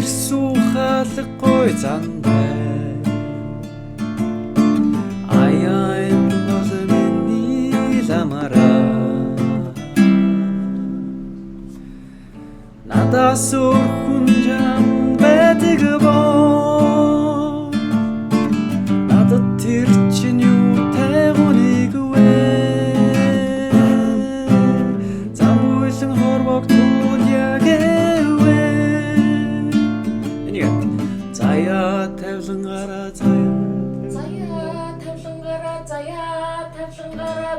тэр сухалгүй зандай аян болмны ламара надаас өрхүн жам байдаг боо надад тэр чинь юу тайгуныг вэ замуйлан хорвогдвол яг эвэ энийг заяа тавлан гараа заяа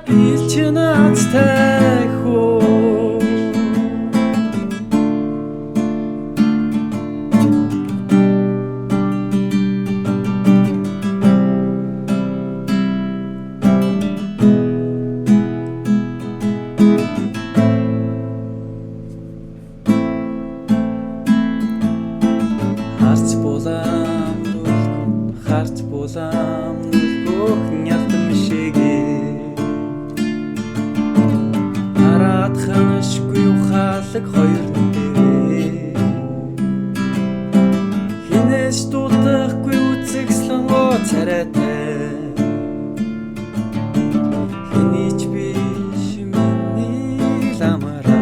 би чинь аттай хөө харц булам нүлгөх нялтам шигээ хараад ханашгүй ухаалаг хоёр нүдээ хинээс дутахгүй үзэгслэн оо царайтай хинийч биш миний ламара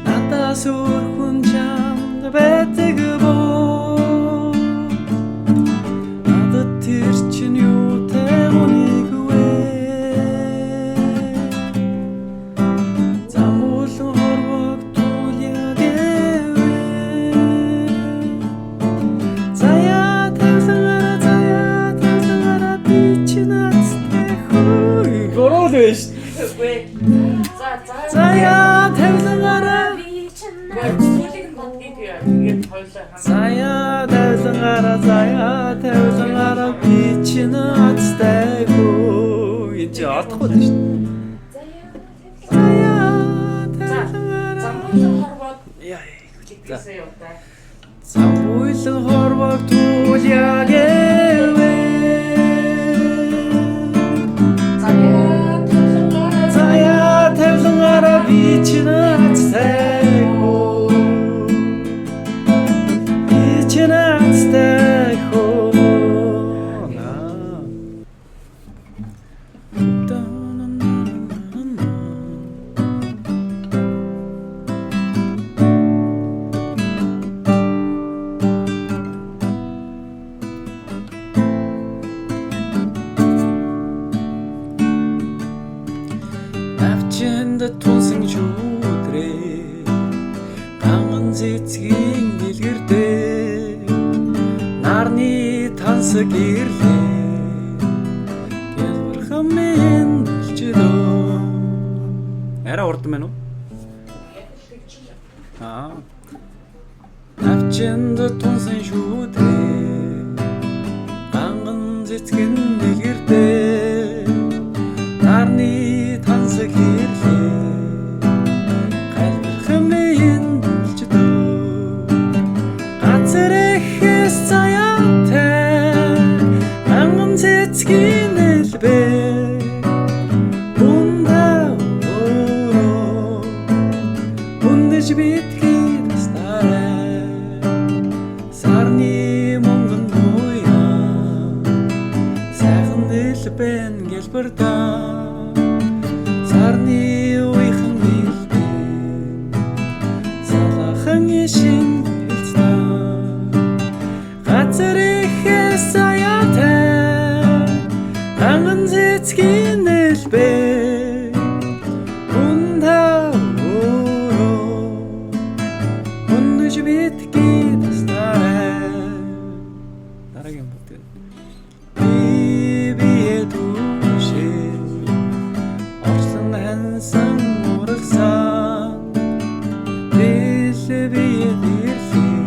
надаас өрхүн чамд байдаг боо тэр чинь юу тайгуныг вэ замуулан хорвогдвол яг эвэ заяа тавлан гараа би чинь аттай хөө горол биш заяа тавлан гараа би чинь заяа тавлан гараа би чинь аттай хөө энэ чи олдохгүй дээ шүү дээ замуйлан хорвогдвол яг эвэ заяа тавлан гараа би чинь аттай хөө би чинь аттай хөө навчинд тунсан шүүдрээ ганган цэцгийн дэлгэрдээ нарны тансаг ирлээ ялвархамын дэлчдөө арай урд мэн үү навчинд тунсан шүүдрээ ганган цэцгийн дэлгэрдээ нарны тансаг ирлээ галбархамын дэлчдөө газар эхэс заяатай ганган цэцгийн элбэ ундаа өөрөө ундэж битгий тастарай сарны монгон нуя сайхан элбэн гэлбэрдаа сарны уйхан элбэ салахан ишин хэлцээ газар ихэс заяатай ганган цэцгийн элбэ ундаа өөрөө ундэж битгий тастарай дараагийн бүтээн бие дүүшээ орсон хансан урагсан бие дирлээ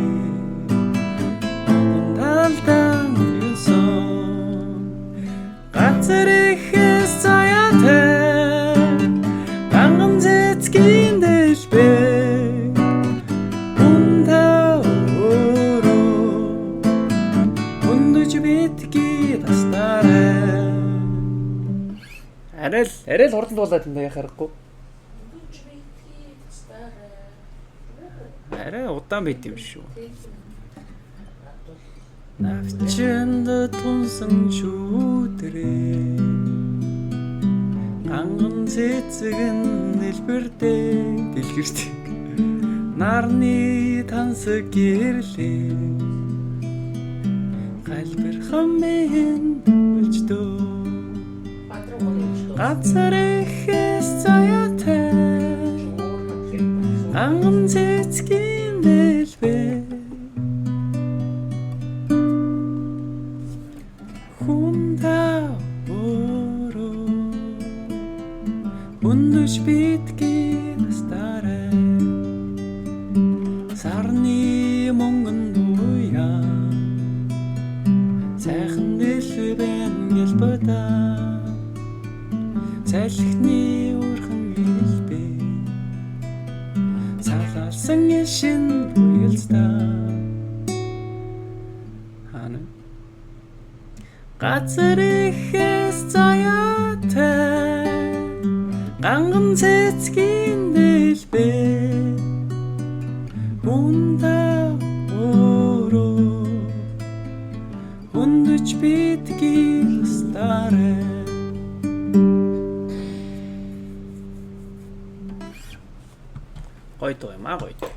талдан юусон газар ихэс заяатай ганган цэцгийн дэлбэ ундаа өөрөө ундэж битгий тастарай арай л хурдан дуулаад энэ яхахгүй арай удаан байд юм шүү. Навчинд тунсан шүүдрээ анган цэцгэн дэлбэртэй дэлгэрдэг нарны тансаг гэрлээ галбир хамын үлждөө газар ихэс заяатай анган цэцгийн дэлбэр Хүнда өөрөө хүндүж битгий настарай сарны мөнгөн дуя сайхан дэлбэн гэлбэда цайлхны урхан хэлбэ салалсан шин буйлста газар ихэс заяатай ганган цэцгийн дэлбэр хүнда өөрөө хүндэж битгий старэ гоё дуу юм аа гоё.